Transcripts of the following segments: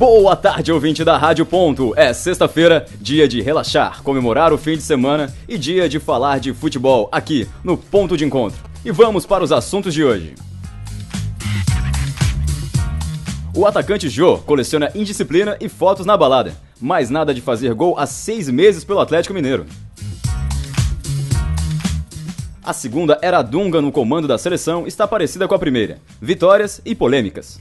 Boa tarde, ouvinte da Rádio Ponto. É sexta-feira, dia de relaxar, comemorar o fim de semana e dia de falar de futebol aqui no Ponto de Encontro. E vamos para os assuntos de hoje. O atacante Jô coleciona indisciplina e fotos na balada, mas nada de fazer gol há 6 meses pelo Atlético Mineiro. A segunda era a Dunga no comando da seleção está parecida com a primeira, vitórias e polêmicas.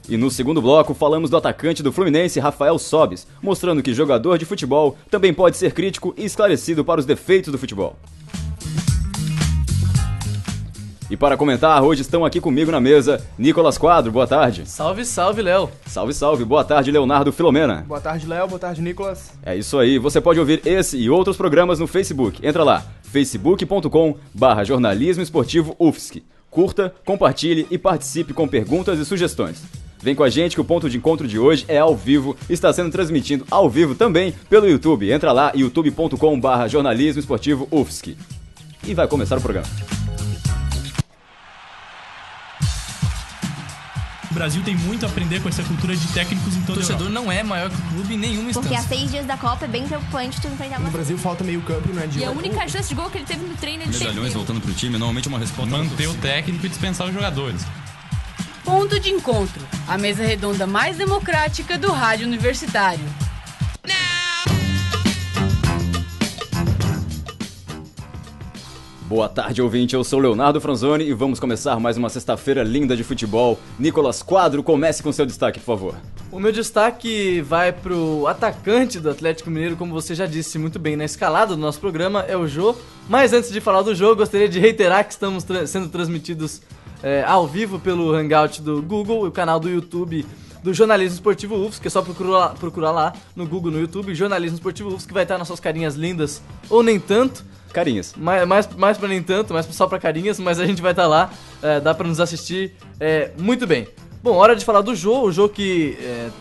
E no segundo bloco falamos do atacante do Fluminense, Rafael Sobis, mostrando que jogador de futebol também pode ser crítico e esclarecido para os defeitos do futebol. E para comentar, hoje estão aqui comigo na mesa, Nicolas Quadro, boa tarde. Salve, salve, Léo. Salve, salve, boa tarde, Leonardo Filomena. Boa tarde, Léo, boa tarde, Nicolas. É isso aí, você pode ouvir esse e outros programas no Facebook. Entra lá, facebook.com/jornalismo esportivo UFSC. Curta, compartilhe e participe com perguntas e sugestões. Vem com a gente que o ponto de encontro de hoje é ao vivo, está sendo transmitido ao vivo também pelo YouTube. Entra lá, youtube.com/jornalismo esportivo UFSC. E vai começar o programa. O Brasil tem muito a aprender com essa cultura de técnicos em toda a Europa. O torcedor não é maior que o clube em nenhuma instância. Porque há 6 dias da Copa é bem preocupante tu enfrentar uma... No Brasil falta meio campo e não é de... E a única chance de gol que ele teve no treino é de medalhões voltando pro time, normalmente uma resposta... Manter o técnico e dispensar os jogadores. Ponto de encontro, a mesa redonda mais democrática do rádio universitário. Boa tarde, ouvinte, eu sou Leonardo Franzoni e vamos começar mais uma sexta-feira linda de futebol. Nicolas Quadro, comece com seu destaque, por favor. O meu destaque vai pro atacante do Atlético Mineiro, como você já disse muito bem na escalada do nosso programa, é o Jô. Mas antes de falar do Jô, gostaria de reiterar que estamos sendo transmitidos ao vivo pelo Hangout do Google, o canal do YouTube do Jornalismo Esportivo UFSC, que é só procurar lá no Google, no YouTube, Jornalismo Esportivo UFSC, que vai estar nossas carinhas lindas, ou nem tanto. Carinhas. Mais pra nem tanto, mais só pra carinhas, mas a gente vai estar lá, dá pra nos assistir muito bem. Bom, hora de falar do Jô, o Jô que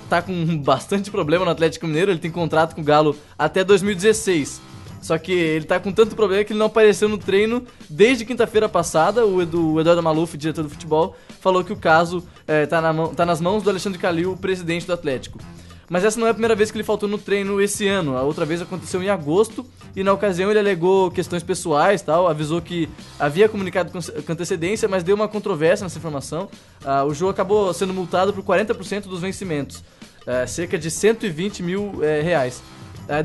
tá com bastante problema no Atlético Mineiro, ele tem contrato com o Galo até 2016. Só que ele tá com tanto problema que ele não apareceu no treino desde quinta-feira passada. O Eduardo Maluf, diretor do futebol, falou que o caso tá nas mãos do Alexandre Calil, o presidente do Atlético. Mas essa não é a primeira vez que ele faltou no treino esse ano. A outra vez aconteceu em agosto e na ocasião ele alegou questões pessoais, tal, avisou que havia comunicado com antecedência, mas deu uma controvérsia nessa informação. O Jô acabou sendo multado por 40% dos vencimentos, cerca de 120 mil reais.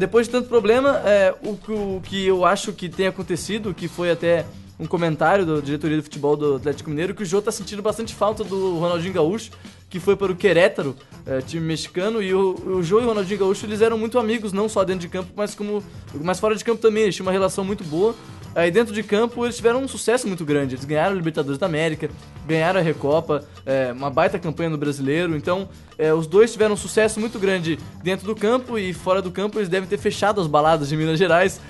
Depois de tanto problema, o que eu acho que tem acontecido, que foi até um comentário da diretoria do futebol do Atlético Mineiro, que o Jô tá sentindo bastante falta do Ronaldinho Gaúcho, que foi para o Querétaro, time mexicano, e o Jô e o Ronaldinho Gaúcho eles eram muito amigos, não só dentro de campo, mas fora de campo também, eles tinham uma relação muito boa. Aí dentro de campo eles tiveram um sucesso muito grande, eles ganharam a Libertadores da América, ganharam a Recopa, uma baita campanha no Brasileiro, então os dois tiveram um sucesso muito grande dentro do campo e fora do campo eles devem ter fechado as baladas de Minas Gerais,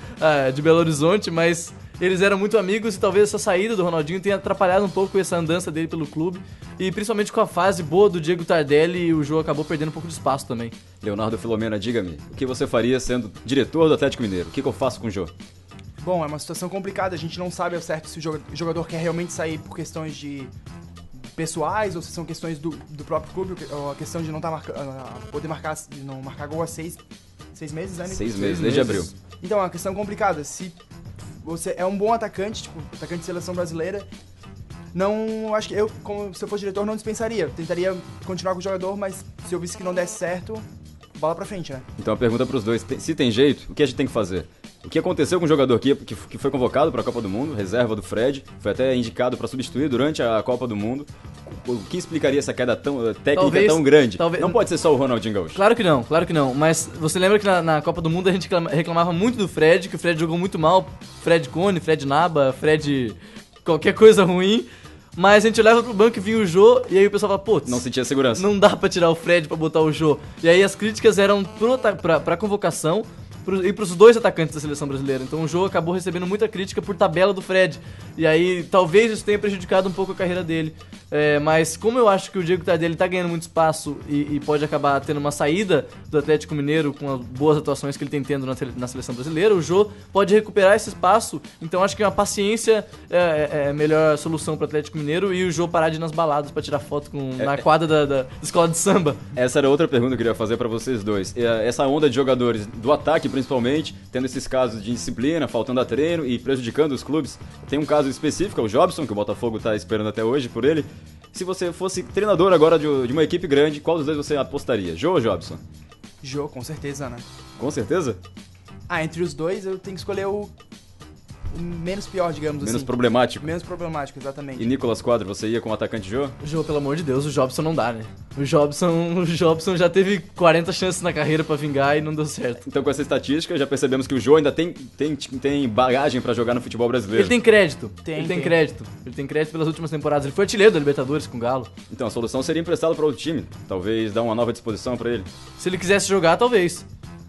de Belo Horizonte, mas eles eram muito amigos e talvez essa saída do Ronaldinho tenha atrapalhado um pouco essa andança dele pelo clube e principalmente com a fase boa do Diego Tardelli, o Jô acabou perdendo um pouco de espaço também. Leonardo Filomena, diga-me, o que você faria sendo diretor do Atlético Mineiro? O que eu faço com o Jô? Bom, é uma situação complicada, a gente não sabe ao certo se o jogador quer realmente sair por questões de pessoais ou se são questões do próprio clube, ou a questão de não poder não marcar gol há 6 meses, né? 6 meses, desde abril. Então, é uma questão complicada, se você é um bom atacante, tipo, atacante de seleção brasileira, não, acho que se eu fosse diretor, não dispensaria, tentaria continuar com o jogador, mas se eu visse que não desse certo, bola pra frente, né? Então a pergunta pros dois, se tem jeito, o que a gente tem que fazer? O que aconteceu com o jogador que foi convocado para a Copa do Mundo, reserva do Fred, foi até indicado para substituir durante a Copa do Mundo. O que explicaria essa queda técnica tão grande? Não pode ser só o Ronaldinho Gaúcho. Claro que não. Mas você lembra que na Copa do Mundo a gente reclamava muito do Fred, que o Fred jogou muito mal. Fred Cone, Fred Naba, Fred qualquer coisa ruim. Mas a gente olhava pro banco e vinha o Jô, e aí o pessoal fala, não sentia segurança. Não dá pra tirar o Fred pra botar o Jô. E aí as críticas eram pra convocação, e pros dois atacantes da seleção brasileira. Então o Jô acabou recebendo muita crítica por tabela do Fred. E aí talvez isso tenha prejudicado um pouco a carreira dele. Mas como eu acho que o Diego Tardelli tá ganhando muito espaço e pode acabar tendo uma saída do Atlético Mineiro com as boas atuações que ele tem tendo na seleção brasileira, o Jô pode recuperar esse espaço. Então acho que uma paciência é a melhor solução pro Atlético Mineiro e o Jô parar de ir nas baladas pra tirar foto na quadra da escola de samba. Essa era outra pergunta que eu queria fazer pra vocês dois. Essa onda de jogadores do ataque, principalmente, tendo esses casos de indisciplina, faltando a treino e prejudicando os clubes. Tem um caso específico, é o Jobson, que o Botafogo tá esperando até hoje por ele. Se você fosse treinador agora de uma equipe grande, qual dos dois você apostaria? Jô ou Jobson? Jô, com certeza, né? Com certeza? Entre os dois eu tenho que escolher o menos pior, digamos assim. Menos problemático? Menos problemático, exatamente. E Nicolas Quadro, você ia com o atacante Jô? Jô, pelo amor de Deus, o Jobson não dá, né? O Jobson já teve 40 chances na carreira pra vingar e não deu certo. Então com essa estatística já percebemos que o Jô ainda tem bagagem pra jogar no futebol brasileiro. Ele tem crédito. Tem crédito. Ele tem crédito pelas últimas temporadas. Ele foi artilheiro da Libertadores com o Galo. Então a solução seria emprestá-lo para outro time. Talvez dar uma nova disposição pra ele. Se ele quisesse jogar, talvez.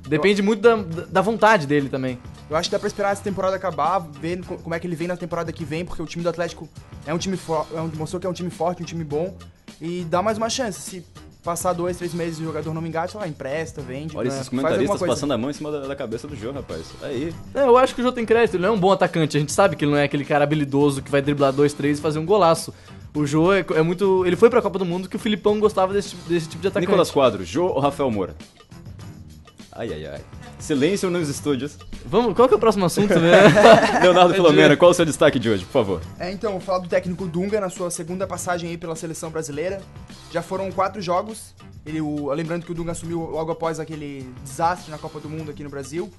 Depende muito da vontade dele também. Eu acho que dá pra esperar essa temporada acabar, ver como é que ele vem na temporada que vem, porque o time do Atlético é um time mostrou que é um time forte, um time bom, e dá mais uma chance. Se passar 2, 3 meses e o jogador não me engate, sei lá, empresta, vende. Olha esses comentaristas passando a mão em cima da cabeça do Jô, rapaz. Aí. Eu acho que o Jô tem crédito, ele não é um bom atacante, a gente sabe que ele não é aquele cara habilidoso que vai driblar 2, 3 e fazer um golaço. O Jô é muito... Ele foi pra Copa do Mundo que o Filipão gostava desse tipo de atacante. Nicolas Quadro, Jô ou Rafael Moura? Ai. Silêncio nos estúdios. Vamos, qual que é o próximo assunto, né? Leonardo Filomena, qual é o seu destaque de hoje, por favor? Então, vou falar do técnico Dunga na sua segunda passagem aí pela seleção brasileira. Já foram 4 jogos. Lembrando que o Dunga assumiu logo após aquele desastre na Copa do Mundo aqui no Brasil.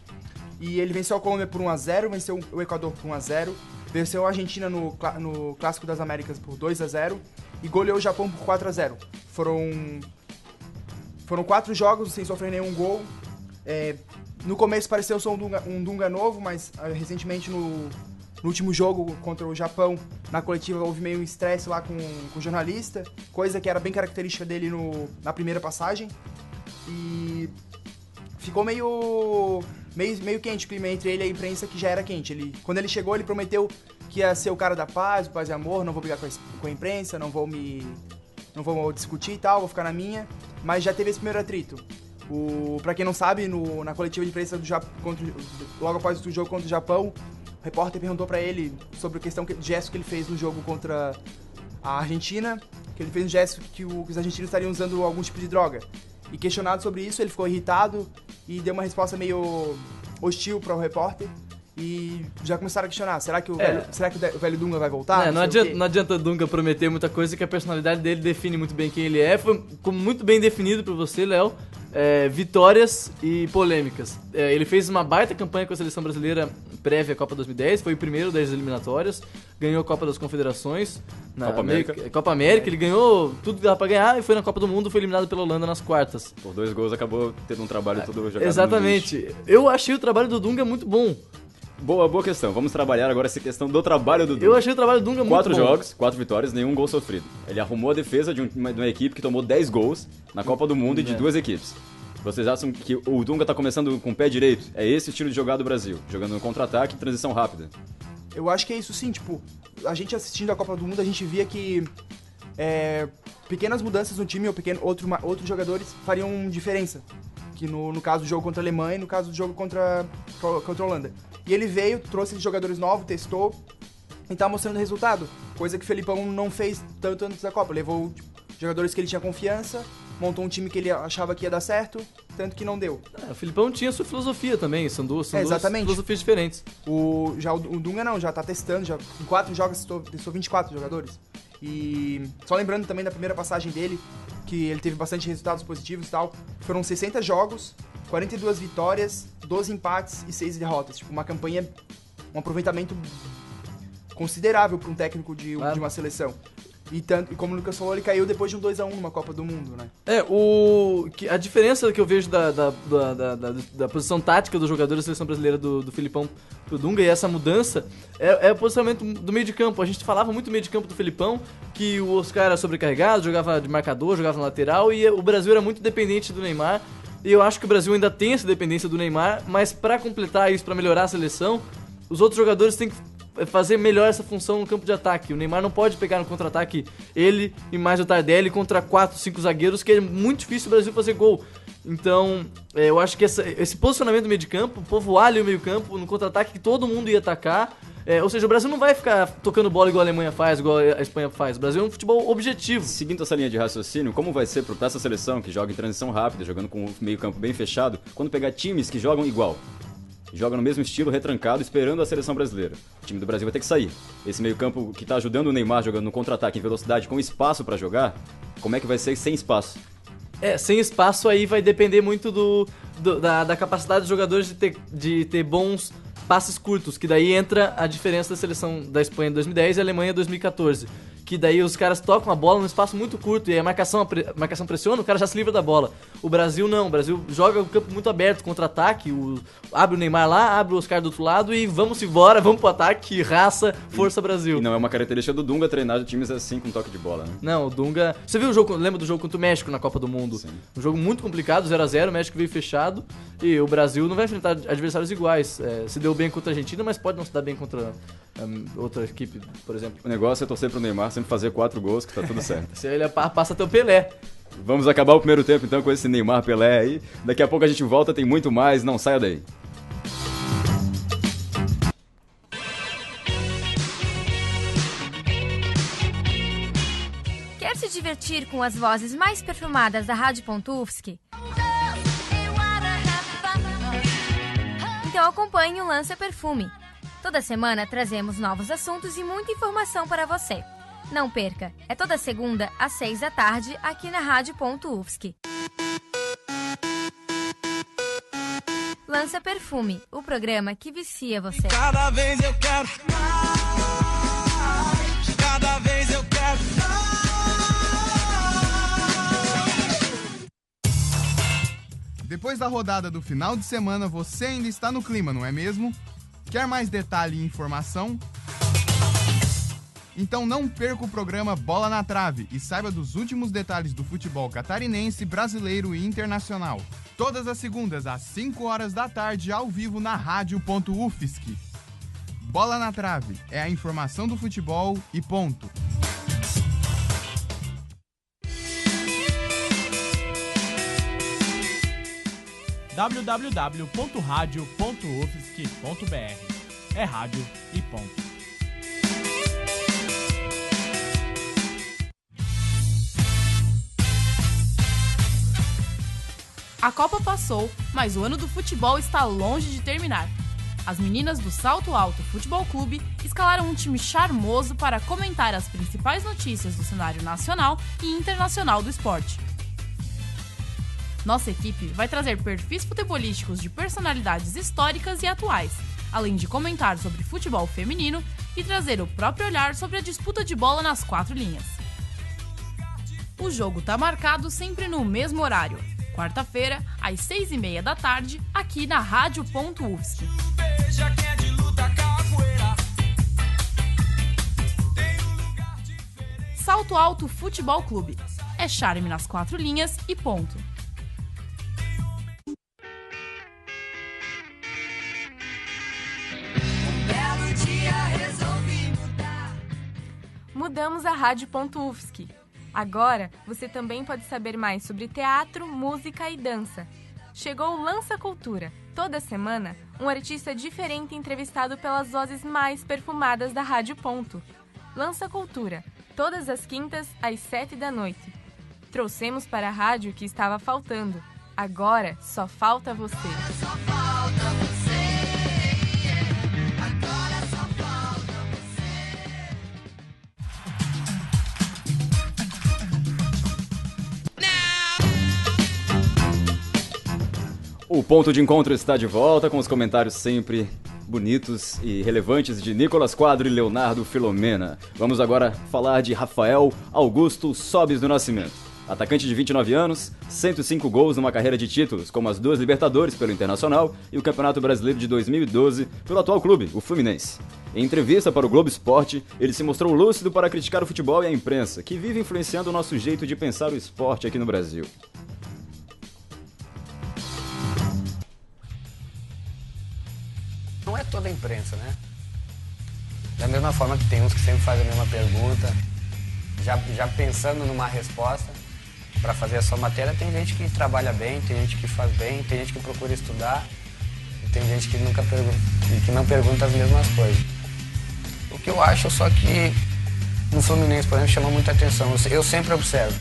E ele venceu a Colômbia por 1-0, venceu o Equador por 1-0, venceu a Argentina no Clássico das Américas por 2-0 e goleou o Japão por 4-0. Foram 4 jogos sem sofrer nenhum gol. No começo pareceu ser um Dunga novo, mas recentemente no último jogo contra o Japão, na coletiva houve meio um estresse lá com o jornalista, coisa que era bem característica dele na primeira passagem. E ficou meio quente o clima entre ele e a imprensa, que já era quente. Quando ele chegou, ele prometeu que ia ser o cara da paz e amor, não vou brigar com a imprensa, não vou discutir e tal, vou ficar na minha, mas já teve esse primeiro atrito. Pra quem não sabe, na coletiva de imprensa logo após o jogo contra o Japão, o repórter perguntou pra ele sobre a questão de gesto que ele fez no jogo contra a Argentina, que ele fez um gesto que os argentinos estariam usando algum tipo de droga. E questionado sobre isso, ele ficou irritado e deu uma resposta meio hostil para o repórter. E já começaram a questionar, será que o velho Dunga vai voltar? Não adianta o Dunga prometer muita coisa, que a personalidade dele define muito bem quem ele é. Foi muito bem definido por você, Léo. Vitórias e polêmicas. Ele fez uma baita campanha com a seleção brasileira prévia à Copa 2010, foi o primeiro das eliminatórias, ganhou a Copa das Confederações, Copa América, ele ganhou tudo que dava pra ganhar e foi na Copa do Mundo, foi eliminado pela Holanda nas quartas. Por 2 gols acabou tendo um trabalho todo jogado. Exatamente. Eu achei o trabalho do Dunga muito bom. Boa questão. Vamos trabalhar agora essa questão do trabalho do Dunga. Eu achei o trabalho do Dunga muito bom. 4 jogos, 4 vitórias, nenhum gol sofrido. Ele arrumou a defesa de uma equipe que tomou 10 gols na Copa do Mundo e de 2 equipes. Vocês acham que o Dunga tá começando com o pé direito? É esse o estilo de jogar do Brasil, jogando no contra-ataque e transição rápida? Eu acho que é isso sim, a gente assistindo a Copa do Mundo, a gente via que pequenas mudanças no time ou outros jogadores fariam diferença. Que no caso do jogo contra a Alemanha e no caso do jogo contra a Holanda. E ele veio, trouxe jogadores novos, testou e tá mostrando resultado. Coisa que o Felipão não fez tanto antes da Copa. Levou jogadores que ele tinha confiança, montou um time que ele achava que ia dar certo, tanto que não deu. O Felipão tinha sua filosofia também, são duas filosofias diferentes. O Dunga não, já tá testando, já em 4 jogos testou 24 jogadores. E só lembrando também da primeira passagem dele, que ele teve bastante resultados positivos e tal, foram 60 jogos, 42 vitórias, 12 empates e 6 derrotas. Uma campanha, um aproveitamento considerável para um técnico de uma seleção. E como o Lucas falou, ele caiu depois de um 2-1 numa Copa do Mundo, né? A diferença que eu vejo da posição tática dos jogadores da seleção brasileira do Filipão pro Dunga e essa mudança é o posicionamento do meio de campo. A gente falava muito do meio de campo do Filipão, que o Oscar era sobrecarregado, jogava de marcador, jogava na lateral, e o Brasil era muito dependente do Neymar E eu acho que o Brasil ainda tem essa dependência do Neymar, mas pra completar isso, pra melhorar a seleção, os outros jogadores têm que fazer melhor essa função no campo de ataque. O Neymar não pode pegar no contra-ataque ele e mais o Tardelli contra 4, 5 zagueiros, que é muito difícil o Brasil fazer gol. Então, eu acho que esse posicionamento do meio de campo, povoar ali o meio campo no contra-ataque que todo mundo ia atacar. Ou seja, o Brasil não vai ficar tocando bola igual a Alemanha faz, igual a Espanha faz. O Brasil é um futebol objetivo. Seguindo essa linha de raciocínio, como vai ser pra essa seleção que joga em transição rápida, jogando com o meio campo bem fechado, quando pegar times que jogam igual? Joga no mesmo estilo, retrancado, esperando a seleção brasileira. O time do Brasil vai ter que sair. Esse meio campo que tá ajudando o Neymar jogando no contra-ataque em velocidade, com espaço pra jogar, como é que vai ser sem espaço? Sem espaço aí vai depender muito da capacidade dos jogadores de ter bons passes curtos, que daí entra a diferença da seleção da Espanha em 2010 e a Alemanha em 2014. Que daí os caras tocam a bola num espaço muito curto e a marcação pressiona, o cara já se livra da bola. O Brasil não, o Brasil joga o campo muito aberto, contra-ataque, abre o Neymar lá, abre o Oscar do outro lado e vamos embora, vamos pro ataque, raça, força Brasil. E não é uma característica do Dunga treinar times assim com toque de bola, né? Não, o Dunga... Você viu o jogo, lembra do jogo contra o México na Copa do Mundo? Sim. Um jogo muito complicado, 0x0, o México veio fechado e o Brasil não vai enfrentar adversários iguais. Se deu bem contra a Argentina, mas pode não se dar bem contra outra equipe, por exemplo. O negócio é torcer pro Neymar sempre fazer 4 gols, que tá tudo certo. Se ele passa até o Pelé. Vamos acabar o primeiro tempo então com esse Neymar Pelé aí. Daqui a pouco a gente volta, tem muito mais, não saia daí. Quer se divertir com as vozes mais perfumadas da Rádio.UFSC? Então acompanhe o Lança Perfume. Toda semana trazemos novos assuntos e muita informação para você. Não perca, é toda segunda às 6 da tarde aqui na Rádio.UFSC. Lança Perfume, o programa que vicia você. Cada vez eu quero mais, cada vez eu quero mais. Depois da rodada do final de semana, você ainda está no clima, não é mesmo? Quer mais detalhe e informação? Então não perca o programa Bola na Trave e saiba dos últimos detalhes do futebol catarinense, brasileiro e internacional. Todas as segundas às 5 horas da tarde, ao vivo na Rádio.UFSC. Bola na Trave é a informação do futebol e ponto. www.radio.ufsc.br. É rádio e ponto. A Copa passou, mas o ano do futebol está longe de terminar. As meninas do Salto Alto Futebol Clube escalaram um time charmoso para comentar as principais notícias do cenário nacional e internacional do esporte. Nossa equipe vai trazer perfis futebolísticos de personalidades históricas e atuais, além de comentar sobre futebol feminino e trazer o próprio olhar sobre a disputa de bola nas 4 linhas. O jogo tá marcado sempre no mesmo horário, quarta-feira, às 6h30 da tarde, aqui na Rádio.UFSC. Salto Alto Futebol Clube. É charme nas 4 linhas e ponto. Mudamos a Rádio.UFSC. Agora, você também pode saber mais sobre teatro, música e dança. Chegou o Lança Cultura. Toda semana, um artista diferente entrevistado pelas vozes mais perfumadas da Rádio. Lança Cultura. Todas as quintas, às 7 da noite. Trouxemos para a rádio o que estava faltando. Agora, só falta você. O Ponto de Encontro está de volta com os comentários sempre bonitos e relevantes de Nicolas Quadro e Leonardo Filomena. Vamos agora falar de Rafael Augusto Sobis do Nascimento. Atacante de 29 anos, 105 gols numa carreira de títulos, como as 2 Libertadores pelo Internacional e o Campeonato Brasileiro de 2012 pelo atual clube, o Fluminense. Em entrevista para o Globo Esporte, ele se mostrou lúcido para criticar o futebol e a imprensa, que vive influenciando o nosso jeito de pensar o esporte aqui no Brasil. imprensa, né? Da mesma forma que tem uns que sempre fazem a mesma pergunta, já pensando numa resposta para fazer a sua matéria. Tem gente que trabalha bem, tem gente que faz bem, tem gente que procura estudar, e tem gente que nunca pergunta, que não pergunta as mesmas coisas. O que eu acho só que no Fluminense, por exemplo, chama muita atenção. Eu sempre observo.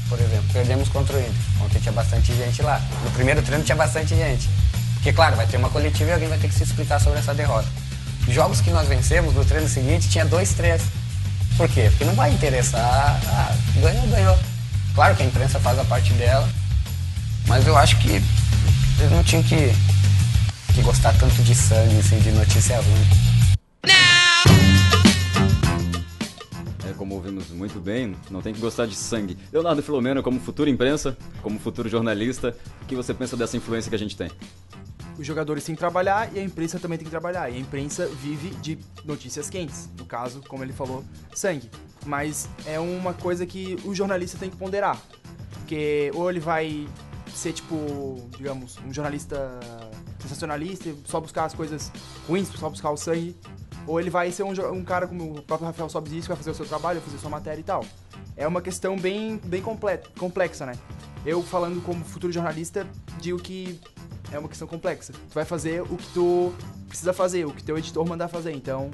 Por exemplo, perdemos contra o Inter. Ontem tinha bastante gente lá. No primeiro treino tinha bastante gente. Porque, claro, vai ter uma coletiva e alguém vai ter que se explicar sobre essa derrota. Jogos que nós vencemos, no treino seguinte, tinha 2, 3. Por quê? Porque não vai interessar. Ganhou. Claro que a imprensa faz a parte dela, mas eu acho que eles não tinham que gostar tanto de sangue, assim, de notícia ruim. Como ouvimos muito bem, não tem que gostar de sangue. Leonardo Filomeno, como futuro imprensa, como futuro jornalista, o que você pensa dessa influência que a gente tem? Os jogadores têm que trabalhar e a imprensa também tem que trabalhar. E a imprensa vive de notícias quentes. No caso, como ele falou, sangue. Mas é uma coisa que o jornalista tem que ponderar. Porque ou ele vai ser, tipo, digamos, um jornalista sensacionalista e só buscar as coisas ruins, só buscar o sangue. Ou ele vai ser um cara como o próprio Rafael Sobis disse, que vai fazer o seu trabalho, vai fazer sua matéria e tal. É uma questão bem complexa, né? Eu, falando como futuro jornalista, digo que é uma questão complexa. Tu vai fazer o que tu precisa fazer, o que teu editor mandar fazer, então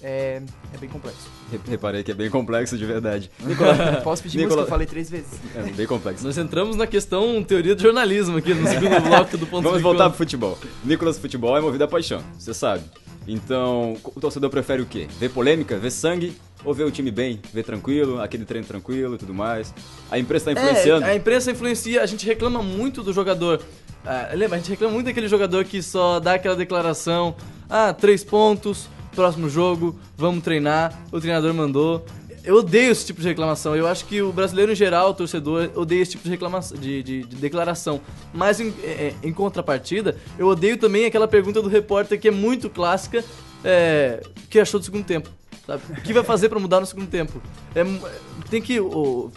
é bem complexo. Reparei que é bem complexo de verdade. Nicolas, posso pedir música? Eu falei 3 vezes. É bem complexo. Nós entramos na questão teoria do jornalismo aqui no segundo bloco do ponto Vamos voltar pro futebol. Nicolas, futebol é movido a paixão, você sabe. Então, o torcedor prefere o quê? Ver polêmica, ver sangue ou ver o time bem, ver tranquilo, aquele treino tranquilo e tudo mais? A imprensa está influenciando? A imprensa influencia, a gente reclama muito do jogador. Lembra, a gente reclama muito daquele jogador que só dá aquela declaração: 3 pontos, próximo jogo, vamos treinar, o treinador mandou. Eu odeio esse tipo de reclamação. Eu acho que o brasileiro em geral, o torcedor, odeia esse tipo de reclamação, de declaração. Mas em contrapartida, eu odeio também aquela pergunta do repórter que é muito clássica, o que achou do segundo tempo? Sabe? O que vai fazer pra mudar no segundo tempo? Tem que o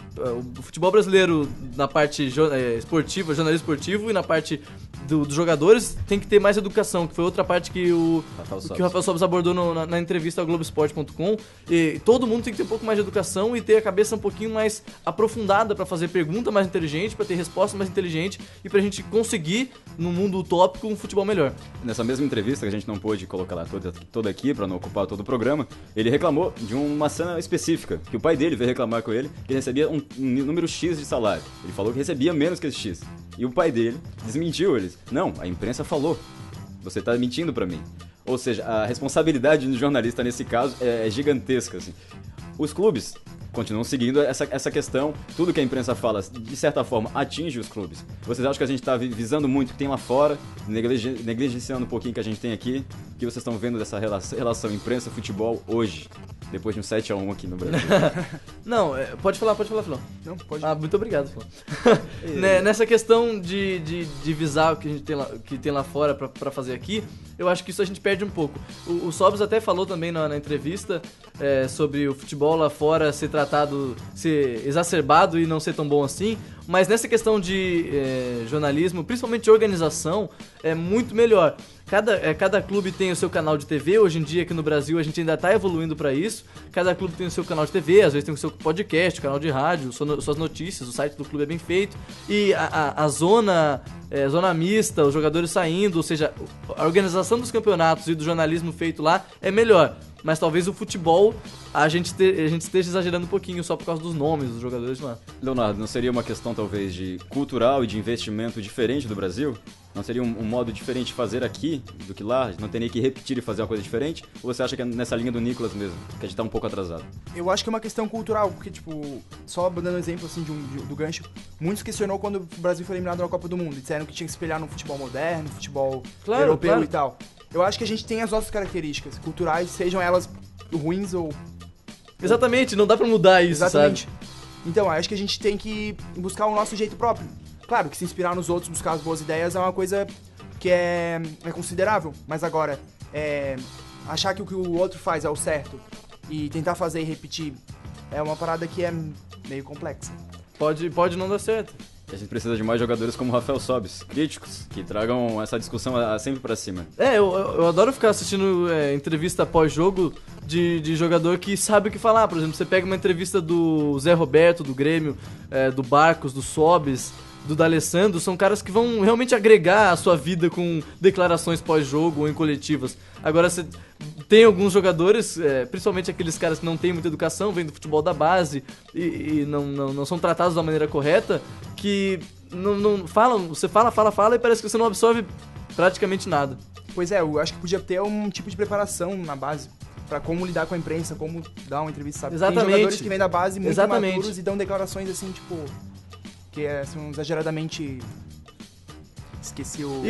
futebol brasileiro na parte esportiva, jornalismo esportivo, e na parte dos jogadores tem que ter mais educação, que foi outra parte que o Rafael Sobis abordou na entrevista ao Globoesporte.com. E todo mundo tem que ter um pouco mais de educação e ter a cabeça um pouquinho mais aprofundada pra fazer pergunta mais inteligente, pra ter resposta mais inteligente e pra gente conseguir, no mundo utópico, um futebol melhor. Nessa mesma entrevista, que a gente não pôde colocar lá toda aqui pra não ocupar todo o programa, ele reclamou de uma cena específica, que o pai dele veio reclamar com ele, que ele recebia um número X de salário. Ele falou que recebia menos que esse X. E o pai dele desmentiu eles. Não, a imprensa falou. Você tá mentindo pra mim. Ou seja, a responsabilidade do jornalista nesse caso é gigantesca, assim. Os clubes continuam seguindo essa questão. Tudo que a imprensa fala, de certa forma, atinge os clubes. Vocês acham que a gente está visando muito o que tem lá fora, negligenciando um pouquinho que a gente tem aqui? O que vocês estão vendo dessa relação imprensa-futebol hoje, depois de um 7-1 aqui no Brasil? Não, pode falar, Filão. Não, pode. Muito obrigado, Filão. Nessa questão de visar o que a gente tem lá fora pra fazer aqui, eu acho que isso a gente perde um pouco. O Sobis até falou também na entrevista sobre o futebol lá fora ser exacerbado e não ser tão bom assim, mas nessa questão de jornalismo, principalmente de organização, é muito melhor. Cada clube tem o seu canal de TV. Hoje em dia aqui no Brasil a gente ainda está evoluindo para isso. Cada clube tem o seu canal de TV, às vezes tem o seu podcast, canal de rádio, suas notícias, o site do clube é bem feito. E a zona mista, os jogadores saindo, ou seja, a organização dos campeonatos e do jornalismo feito lá é melhor. Mas talvez o futebol a gente esteja exagerando um pouquinho só por causa dos nomes dos jogadores lá. Leonardo, não seria uma questão talvez de cultural e de investimento diferente do Brasil? Não seria um modo diferente de fazer aqui do que lá? Não teria que repetir e fazer uma coisa diferente? Ou você acha que é nessa linha do Nicolas mesmo, que a gente tá um pouco atrasado? Eu acho que é uma questão cultural, porque, tipo, só dando um exemplo assim do gancho, muitos questionou quando o Brasil foi eliminado na Copa do Mundo e disseram que tinha que se espelhar no futebol moderno, no futebol europeu e tal. Eu acho que a gente tem as nossas características culturais, sejam elas ruins ou... Exatamente, não dá pra mudar isso, exatamente. Sabe? Então, acho que a gente tem que buscar o nosso jeito próprio. Claro que se inspirar nos outros, buscar as boas ideias é uma coisa que é considerável. Mas agora, achar que o que o outro faz é o certo e tentar fazer e repetir é uma parada que é meio complexa. Pode não dar certo. A gente precisa de mais jogadores como Rafael Sobis, críticos, que tragam essa discussão sempre pra cima. Eu adoro ficar assistindo entrevista pós-jogo de jogador que sabe o que falar. Por exemplo, você pega uma entrevista do Zé Roberto, do Grêmio, do Barcos, do Sobis, do D'Alessandro, são caras que vão realmente agregar a sua vida com declarações pós-jogo ou em coletivas. Agora, você tem alguns jogadores, principalmente aqueles caras que não têm muita educação, vêm do futebol da base e não são tratados da maneira correta, que não falam, você fala e parece que você não absorve praticamente nada. Pois é, eu acho que podia ter um tipo de preparação na base. Pra como lidar com a imprensa, como dar uma entrevista, sabe? Exatamente. Tem jogadores que vêm da base muito Exatamente. maturos e dão declarações assim, tipo... Que são exageradamente... Esqueci o...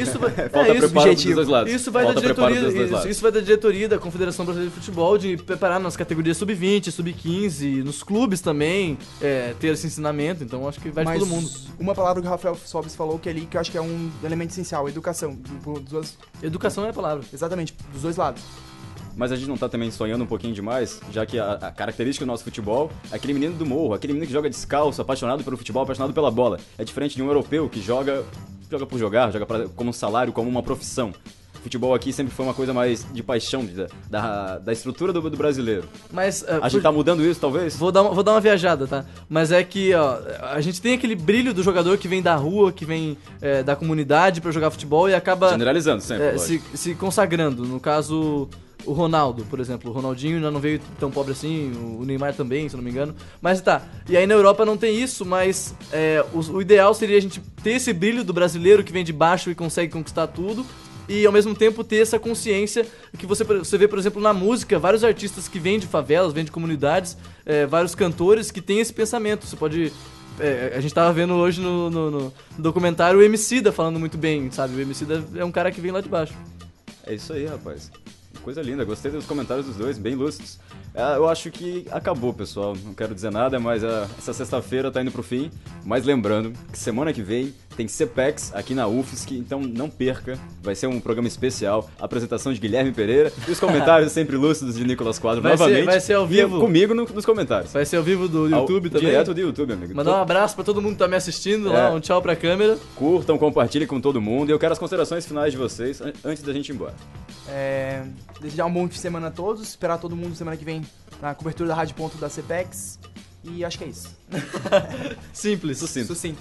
Falta preparo dos dois lados. Isso vai da diretoria da Confederação Brasileira de Futebol, de preparar nas categorias sub-20, sub-15, nos clubes também, ter esse ensinamento, então acho que vai de todo mundo. Uma palavra que o Rafael Sobis falou que ali, que eu acho que é um elemento essencial, educação. Educação é a palavra. Exatamente, dos dois lados. Mas a gente não tá também sonhando um pouquinho demais, já que a característica do nosso futebol é aquele menino do morro, aquele menino que joga descalço, apaixonado pelo futebol, apaixonado pela bola. É diferente de um europeu que joga por jogar, como um salário, como uma profissão. O futebol aqui sempre foi uma coisa mais de paixão, da estrutura do brasileiro. Mas a gente tá mudando isso, talvez? Vou dar uma viajada, tá? Mas é que, a gente tem aquele brilho do jogador que vem da rua, que vem da comunidade pra jogar futebol e acaba... Generalizando sempre, se consagrando. No caso... O Ronaldo, por exemplo, o Ronaldinho ainda não veio tão pobre assim, o Neymar também, se eu não me engano. Mas tá, e aí na Europa não tem isso, mas o ideal seria a gente ter esse brilho do brasileiro que vem de baixo e consegue conquistar tudo. E ao mesmo tempo ter essa consciência que você vê, por exemplo, na música, vários artistas que vêm de favelas, vêm de comunidades, vários cantores que têm esse pensamento. Você pode... a gente tava vendo hoje no documentário o Emicida falando muito bem, sabe? O Emicida é um cara que vem lá de baixo. É isso aí, rapaz. Coisa linda, gostei dos comentários dos dois, bem lúcidos. Eu acho que acabou, pessoal, não quero dizer nada, mas essa sexta-feira tá indo pro fim. Mas lembrando que semana que vem tem CPEX aqui na UFSC, então não perca, vai ser um programa especial, a apresentação de Guilherme Pereira e os comentários sempre lúcidos de Nicolas Quadro novamente. Vai ser ao vivo. Comigo nos comentários. Vai ser ao vivo do YouTube também. Direto do YouTube, amigo. Mandar um abraço pra todo mundo que tá me assistindo lá, um tchau pra câmera. Curtam, compartilhem com todo mundo e eu quero as considerações finais de vocês antes da gente ir embora. Desejar um bom fim de semana a todos, esperar todo mundo semana que vem na cobertura da Rádio Ponto da CPEX. E acho que é isso. Simples. Sucinto.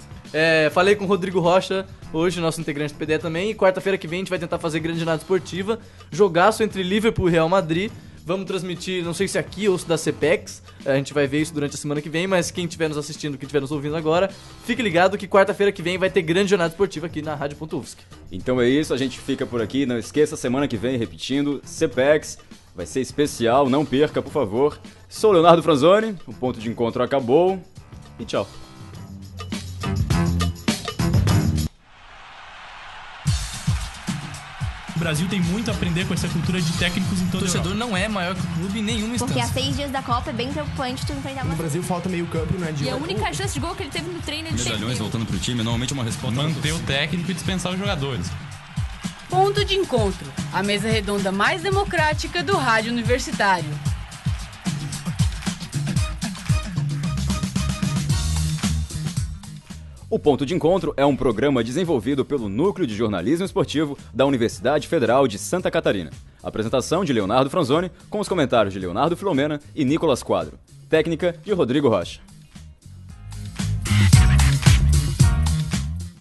Falei com o Rodrigo Rocha, hoje, nosso integrante do PDE também. E quarta-feira que vem a gente vai tentar fazer grande jornada esportiva. Jogaço entre Liverpool e Real Madrid. Vamos transmitir, não sei se aqui ou se da CPEX. A gente vai ver isso durante a semana que vem. Mas quem estiver nos assistindo, quem estiver nos ouvindo agora, fique ligado que quarta-feira que vem vai ter grande jornada esportiva aqui na Rádio.UFSC. Então é isso, a gente fica por aqui. Não esqueça, semana que vem, repetindo, CPEX. Vai ser especial, não perca, por favor. Sou Leonardo Franzoni, o ponto de encontro acabou e tchau. O Brasil tem muito a aprender com essa cultura de técnicos em toda a Europa. O torcedor não é maior que o clube em nenhuma instância. Porque há 6 dias da Copa é bem preocupante tu enfrentar uma... No Brasil falta meio campo, não é de... E a única chance de gol que ele teve no treino, ele medalhões voltando pro time, normalmente uma resposta... Manter o técnico e dispensar os jogadores. Ponto de encontro, a mesa redonda mais democrática do rádio universitário. O Ponto de Encontro é um programa desenvolvido pelo Núcleo de Jornalismo Esportivo da Universidade Federal de Santa Catarina. Apresentação de Leonardo Franzoni, com os comentários de Leonardo Filomena e Nicolas Quadro. Técnica de Rodrigo Rocha.